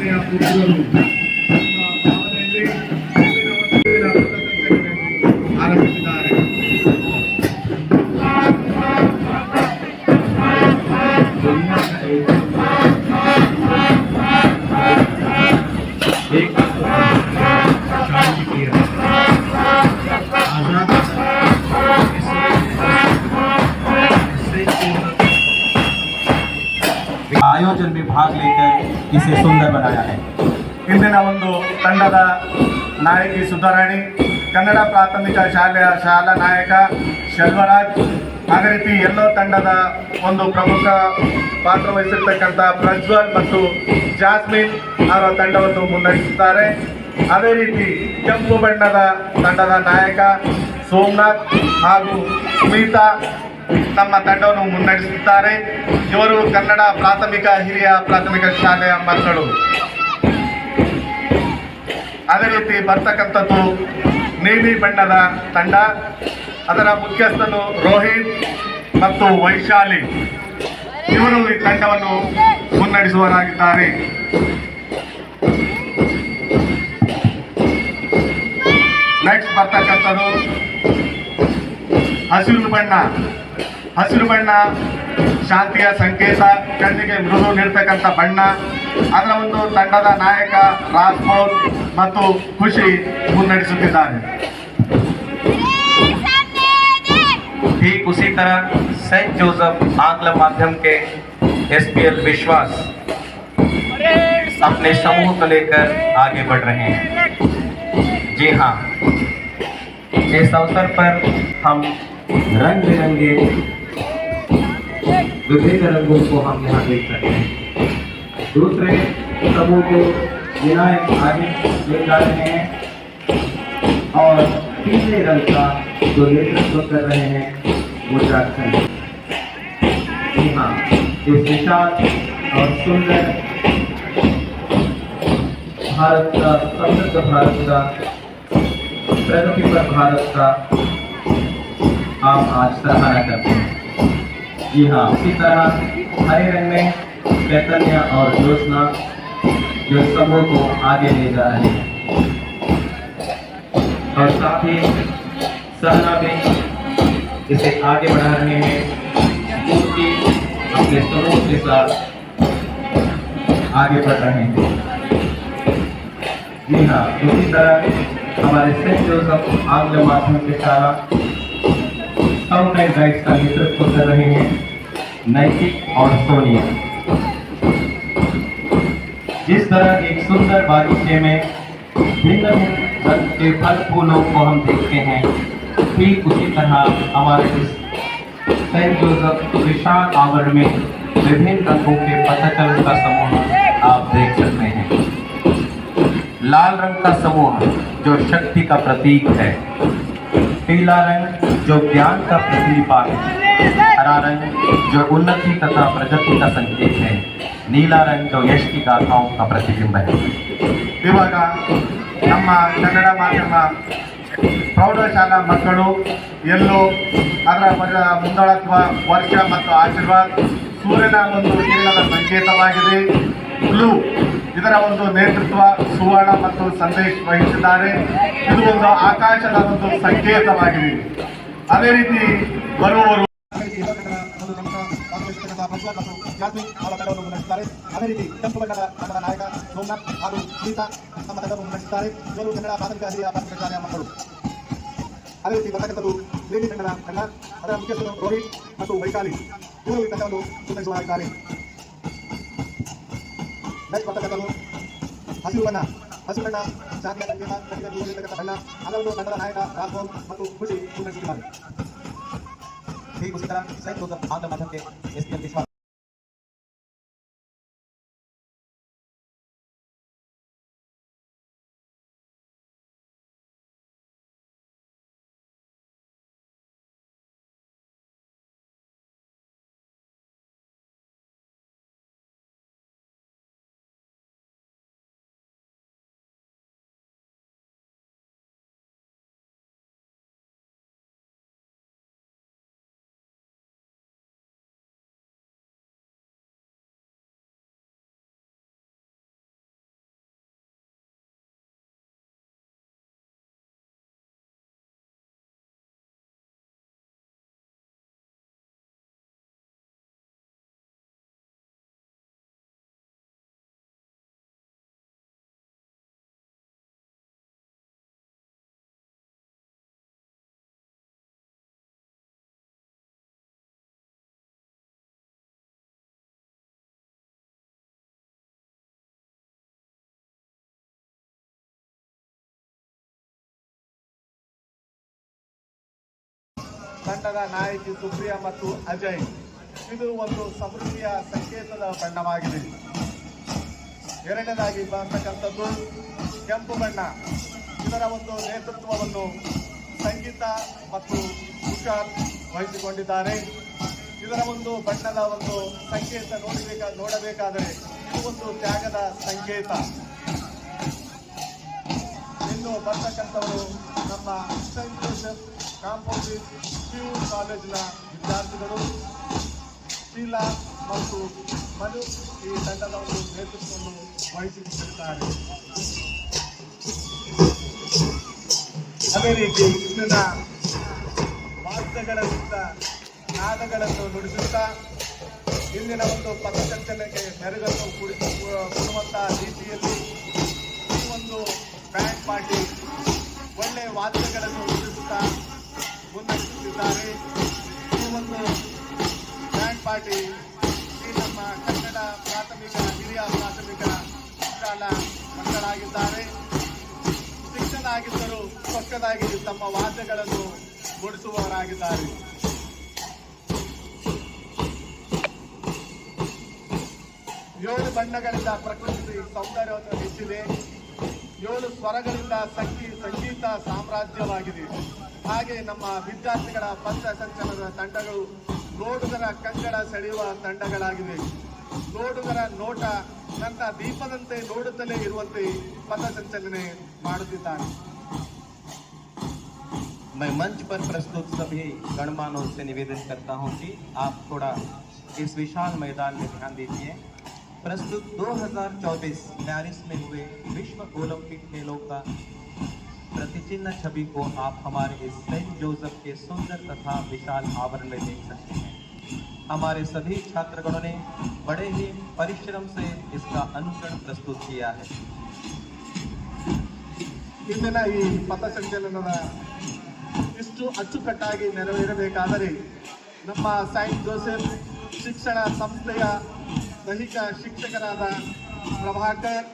ಶಾಲೆಯ ಪುತ್ರರು ನಮ್ಮ ಭಾವನೆಯಲ್ಲಿ ಮುಂದಿನ ಒಂದು ಪಥಸಂಚಲನವನ್ನು ಆರಂಭಿಸಿದ್ದಾರೆ. आयोजन में भाग लेकर इसे सुंदर बनाया है। ಇಂದಿನ ಒಂದು ತಂಡದ ನಾಯಕಿ ಸುಧಾರಾಣಿ, ಕನ್ನಡ ಪ್ರಾಥಮಿಕ ಶಾಲೆಯ ಶಾಲಾ ನಾಯಕ ಶೆಲ್ವರಾಜ್, ಅದೇ ರೀತಿ ಎಲ್ಲೋ ತಂಡದ ಒಂದು ಪ್ರಮುಖ ಪಾತ್ರ ವಹಿಸಿರ್ತಕ್ಕಂಥ ಪ್ರಜ್ವಲ್ ಮತ್ತು ಜಾಸ್ಮಿನ್ ಅವರ ತಂಡವನ್ನು ಮುನ್ನಡೆಸುತ್ತಾರೆ. ಅದೇ ರೀತಿ ಕೆಂಪು ಬಣ್ಣದ ತಂಡದ ನಾಯಕ ಸೋಮನಾಥ್ ಹಾಗೂ ಸ್ಮಿತಾ ತಮ್ಮ ತಂಡವನ್ನು ಮುನ್ನಡೆಸುತ್ತಾರೆ. ಇವರು ಕನ್ನಡ ಪ್ರಾಥಮಿಕ ಹಿರಿಯ ಪ್ರಾಥಮಿಕ ಶಾಲೆಯ ಮಕ್ಕಳು. ಅದೇ ರೀತಿ ಬರ್ತಕ್ಕಂಥದ್ದು ನೀಲಿ ಬಣ್ಣದ ತಂಡ, ಅದರ ಮುಖ್ಯಸ್ಥರು ರೋಹಿತ್ ಮತ್ತು ವೈಶಾಲಿ, ಇವರು ಈ ತಂಡವನ್ನು ಮುನ್ನಡೆಸುವರಾಗಿದ್ದಾರೆ. ನೆಕ್ಸ್ಟ್ ಬರ್ತಕ್ಕಂಥದ್ದು ಹಸಿರು ಬಣ್ಣ ಶಾಂತಿಯ ಸಂಕೇತ, ಕಣ್ಣಿಗೆ ಮೃದು ನೀಡ್ತಕ್ಕಂಥ ಬಣ್ಣ. ಅದರ ಒಂದು ತಂಡದ ನಾಯಕ ರಾಜ್ಪೌರ್ ಮತ್ತು ಖುಷಿ ಮುನ್ನಡೆಸುತ್ತಿದ್ದಾರೆ. ठीक उसी तरह सेंट जोसेफ आंग्ल माध्यम के SPL विश्वास अपने समूह को लेकर आगे बढ़ रहे हैं। जी हाँ, इस अवसर पर हम रंग बिरंगे विभिन्न रंगों को हम यहाँ देख सकते हैं। दूसरे समूह को विनायक आगे ले जा रहे हैं और पीले रंग का जो नेतृत्व कर रहे हैं वो झारखंड। जी हाँ, इस विशाल और सुंदर भारत का, समृद्ध भारत का, प्रगति पर भारत का आप आज सराहना करते हैं। जी हाँ, इसी तरह हरे रंग में चैतन्य और ज्योत्सना जो समूह को आगे ले जा रहे हैं और साथ ही सहना भी इसे आगे बढ़ा रहे हैं। मूर्ति अपने समूह के साथ आगे बढ़ रहे हैं। जी हाँ, उसी तरह हमारे सेंट जोसेफ आंग्ल माध्यम के शाला साउंड एंड गाइड्स का नेतृत्व कर रहे हैं नैतिक और सोनिया। जिस तरह एक सुंदर बागीचे में भिन्न रंग के फल फूलों को हम देखते हैं, ठीक उसी तरह हमारे इस सेंट जोसेफ विशाल आवरण में विभिन्न रंगों के पथचलन का समूह आप देख सकते हैं। लाल रंग का समूह जो शक्ति का प्रतीक है, पीला रंग जो ज्ञान का प्रतिनिपात है, हरा रंग जो उन्नति तथा प्रगति का संकेत है, नीला रंग जो यश की गाथाओं का प्रतिबिंब है। ಇವಾಗ ನಮ್ಮ ಕನ್ನಡ ಮಾಧ್ಯಮ ಪ್ರೌಢಶಾಲಾ ಮಕ್ಕಳು ಎಲ್ಲೋ ಅದರ ಮುಂದಾಳತ್ವ, ವರ್ಷ ಮತ್ತು ಆಶೀರ್ವಾದ, ಸೂರ್ಯನ ಒಂದು ಕಿರಣದ ಸಂಕೇತವಾಗಿದೆ. ಬ್ಲೂ ಇದರ ಒಂದು ನೇತೃತ್ವ ಸುವರ್ಣ ಮತ್ತು ಸಂದೇಶ್ ವಹಿಸಿದ್ದಾರೆ. ಇದು ಒಂದು ಆಕಾಶದ ಒಂದು ಸಂಕೇತವಾಗಿದೆ. ಅದೇ ರೀತಿ ಬರುವವರು ಅದೇ ರೀತಿ ಕೆಂಪು ಬಣ್ಣದ ನಮ್ಮ ನಾಯಕ ಸೋಮನಾಥ್ ಹಾಗೂ ಸ್ಮಿತಾ ನಮ್ಮ ತಂಡವನ್ನು ಮುನ್ನಡೆಸುತ್ತಾರೆ. ಇವರು ಕನ್ನಡ ಪ್ರಾಥಮಿಕ ಹಿರಿಯ ಪ್ರಾಥಮಿಕ ಶಾಲೆಯ ಮಕ್ಕಳು. ಅದೇ ರೀತಿ ಬರ್ತಕ್ಕಂಥದ್ದು ನೀಲಿ ಬಣ್ಣದ ತಂಡ, ಅದರ ಮುಖ್ಯಸ್ಥರು ರೋಹಿತ್ ಮತ್ತು ವೈಶಾಲಿ, ಇವರು ಈ ತಂಡವನ್ನು ಮುನ್ನಡೆಸುವರಾಗಿದ್ದಾರೆ. ನೆಕ್ಸ್ಟ್ ಬರ್ತಕ್ಕಂಥದ್ದು ಹಸಿರು ಬಣ್ಣ ಶಾಲೆಯ ಸಂಕೇತ, ಕಣ್ಣಿಗೆ ಮೃದು ನೀಡ್ತಕ್ಕಂಥ ಬಣ್ಣ. ಅದನ್ನು ತಂಡದ ನಾಯಕ ರಾಜ್ಪೌರ್ ಮತ್ತು ಖುಷಿ ಮುನ್ನಡೆಸುತ್ತಿದ್ದಾರೆ. ठीक उसी तरह सेंट जोसेफ आंग्ल माध्यम के SPL विश्वास ತಂಡದ ನಾಯಕಿ ಸುಪ್ರಿಯಾ ಮತ್ತು ಅಜಯ್. ಇದು ಒಂದು ಸಮೃದ್ಧಿಯ ಸಂಕೇತದ ಬಣ್ಣವಾಗಿದೆ. ಎರಡನೇದಾಗಿ ಬರ್ತಕ್ಕಂಥದ್ದು ಕೆಂಪು ಬಣ್ಣ. ಇದರ ಒಂದು ನೇತೃತ್ವವನ್ನು ಸಂಗೀತ ಮತ್ತು ಕುಶಾಲ್ ವಹಿಸಿಕೊಂಡಿದ್ದಾರೆ. ಇದರ ಒಂದು ಬಣ್ಣದ ಒಂದು ಸಂಕೇತ ನೋಡಬೇಕಾದರೆ ಇದು ಒಂದು ತ್ಯಾಗದ ಸಂಕೇತ. ಇನ್ನು ಬರ್ತಕ್ಕಂಥವರು ನಮ್ಮ ಸೈಂಟ್ ಜೋಸೆಫ್ ಕಾಂಪೋಸಿಟ್ PU ಕಾಲೇಜಿನ ವಿದ್ಯಾರ್ಥಿಗಳು ಶೀಲಾ ಮತ್ತು ಮನು ಈ ತಂಡದ ಒಂದು ನೇತೃತ್ವವನ್ನು ವಹಿಸಿಕೊಂಡಿದ್ದಾರೆ. ಅದೇ ರೀತಿ ಇಂದಿನ ವಾದ್ಯಗಳಿಂದ ನಾದಗಳನ್ನು ನುಡಿಸುತ್ತಾ ಇಂದಿನ ಒಂದು ಪಥಸಂಚಲನಕ್ಕೆ ಮೆರುಗನ್ನು ಕೊಡುವಂತಹ ರೀತಿಯಲ್ಲಿ ಈ ಒಂದು ಬ್ಯಾಂಡ್ ಪಾರ್ಟಿ ಒಳ್ಳೆಯ ವಾದ್ಯಗಳನ್ನು ನುಡಿಸುತ್ತಾ ಮುನ್ನಡೆಸುತ್ತಿದ್ದಾರೆ. ಈ ಒಂದು ಬ್ಯಾಂಡ್ ಪಾರ್ಟಿ ಈ ನಮ್ಮ ಕನ್ನಡ ಪ್ರಾಥಮಿಕ ಹಿರಿಯ ಪ್ರಾಥಮಿಕ ಶಾಲಾ ಮಕ್ಕಳಾಗಿದ್ದಾರೆ. ಶಿಕ್ಷಕರಾಗಿದ್ದರೂ ಪಕ್ಕದಾಗಿ ತಮ್ಮ ವಾದ್ಯಗಳನ್ನು ನುಡಿಸುವವರಾಗಿದ್ದಾರೆ. ಏಳು ಬಣ್ಣಗಳಿಂದ ಪ್ರಕೃತಿ ಸೌಂದರ್ಯವನ್ನು ಹೆಚ್ಚಿದೆ. ಏಳು ಸ್ವರಗಳಿಂದ ಸಂಗೀತ ಸಾಮ್ರಾಜ್ಯವಾಗಿದೆ. ಹಾಗೆ ನಮ್ಮ ವಿದ್ಯಾರ್ಥಿಗಳ ಪಥಸಂಚಲನದ ತಂಡಗಳು ನೋಡುಗರ ಕಂಗಡ ಸೆಳೆಯುವ ತಂಡಗಳಾಗಿವೆ. ನೋಡುಗರ ನೋಟ ನನ್ನ ದೀಪದಂತೆ ನೋಡುತ್ತಲೇ ಇರುವಂತೆ ಪಥಸಂಚಲನೆ ಮಾಡುತ್ತಿದ್ದಾರೆ. मैं मंच पर प्रस्तुत सभी गणमान्यों से निवेदन करता हूं कि आप थोड़ा इस विशाल मैदान में ध्यान दीजिए। प्रस्तुत 2024 पेरिस में हुए विश्व ओलंपिक खेलों का प्रतिचिह्न छवि को आप हमारे इस सेंट जोसेफ के सुंदर तथा विशाल आवरण में देख सकते हैं। हमारे सभी छात्रगणों ने बड़े ही परिश्रम से इसका अनुकरण प्रस्तुत किया है। ಇಂದಿನ ಈ ಪಥಸಂಚಲನದ ಇಷ್ಟು ಅಚ್ಚುಕಟ್ಟಾಗಿ ನೆರವೇರಬೇಕಾದರೆ ನಮ್ಮ ಸೈಂಟ್ ಜೋಸೆಫ್ ಶಿಕ್ಷಣ ಸಂಸ್ಥೆಯ ದೈಹಿಕ ಶಿಕ್ಷಕರಾದ Prabhakar,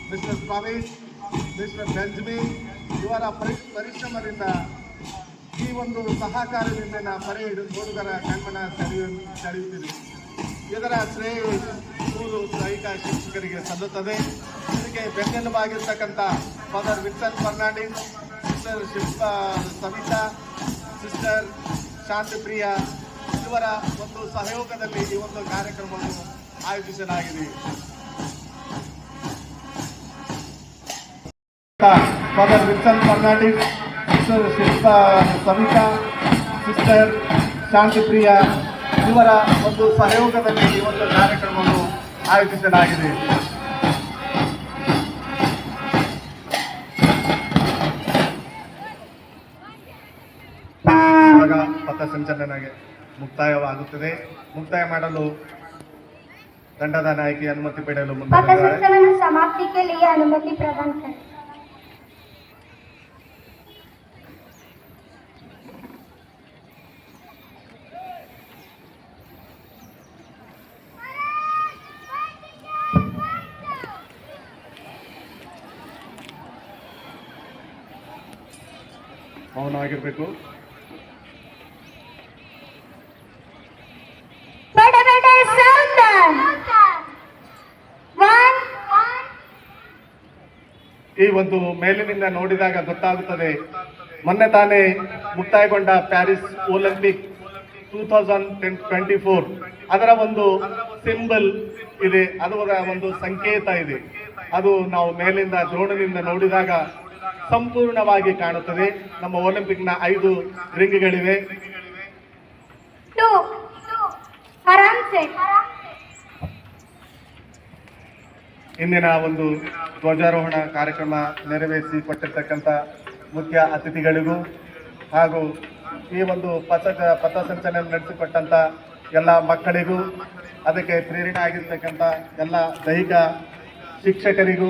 mister Praveen, mister Benjamin ಇವರ ಪರಿಶ್ರಮದಿಂದ ಈ ಒಂದು ಸಹಕಾರದಿಂದ ಪರೇಡ್ ನೋಡುಗರ ಕಣ್ಮನ ಸೆಳೆಯುತ್ತಿದೆ. ಇದರ ಶ್ರೇಯ ದೈಹಿಕ ಶಿಕ್ಷಕರಿಗೆ ಸಲ್ಲುತ್ತದೆ. ಇದಕ್ಕೆ ಬೆನ್ನೆಲುಬಾಗಿರ್ತಕ್ಕಂಥ father Vincent Fernandes, sister Shilpa Savitha, sister Shantipriya ಇವರ ಒಂದು ಸಹಯೋಗದಲ್ಲಿ ಈ ಒಂದು ಕಾರ್ಯಕ್ರಮವನ್ನು ಆಯೋಜಿಸಲಾಗಿದೆ. Father Vincent Fernandes, sister Shilpa Savitha, sister Shantipriya ಇವರ ಒಂದು ಸಹಯೋಗದಲ್ಲಿ ಈ ಒಂದು ಕಾರ್ಯಕ್ರಮವನ್ನು ಆಯೋಜಿಸಲಾಗಿದೆ. ಇವಾಗ ಪಥಸಂಚಲನಗೆ ಮುಕ್ತಾಯವಾಗುತ್ತದೆ. ಮುಕ್ತಾಯ ಮಾಡಲು ತಂಡದ ನಾಯಕಿ ಅನುಮತಿ ಪಡೆಯಲು पथसंचलन समाप्ति के लिए अनुमति प्रदान करें। ಮೌನವಾಗಿರಬೇಕು. ಈ ಒಂದು ಮೇಲಿನಿಂದ ನೋಡಿದಾಗ ಗೊತ್ತಾಗುತ್ತದೆ, ಮೊನ್ನೆ ತಾನೇ ಮುಕ್ತಾಯಗೊಂಡ ಪ್ಯಾರಿಸ್ ಒಲಿಂಪಿಕ್ 2024 ಅದರ ಒಂದು ಸಿಂಬಲ್ ಇದೆ, ಅದರ ಒಂದು ಸಂಕೇತ ಇದೆ. ಅದು ನಾವು ಮೇಲಿಂದ ಡ್ರೋನಿನಿಂದ ನೋಡಿದಾಗ ಸಂಪೂರ್ಣವಾಗಿ ಕಾಣುತ್ತದೆ. ನಮ್ಮ ಒಲಿಂಪಿಕ್ನ 5 ರಿಂಗ್ಗಳಿವೆ. ಇಂದಿನ ಒಂದು ಧ್ವಜಾರೋಹಣ ಕಾರ್ಯಕ್ರಮ ನೆರವೇರಿಸಿ ಕೊಟ್ಟಿರ್ತಕ್ಕಂಥ ಮುಖ್ಯ ಅತಿಥಿಗಳಿಗೂ ಹಾಗೂ ಈ ಒಂದು ಪಥಸಂಚಲನ ನಡೆಸಿಕೊಟ್ಟಂಥ ಎಲ್ಲ ಮಕ್ಕಳಿಗೂ, ಅದಕ್ಕೆ ಪ್ರೇರಣೆ ಆಗಿರ್ತಕ್ಕಂಥ ಎಲ್ಲ ದೈಹಿಕ ಶಿಕ್ಷಕರಿಗೂ,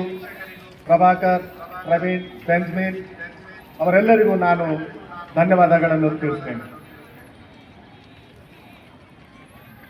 ಪ್ರಭಾಕರ್, ಪ್ರವೀಣ್, ಬೆಂಜಮಿನ್ ಅವರೆಲ್ಲರಿಗೂ ನಾನು ಧನ್ಯವಾದಗಳನ್ನು ತಿಳಿಸ್ತೇನೆ.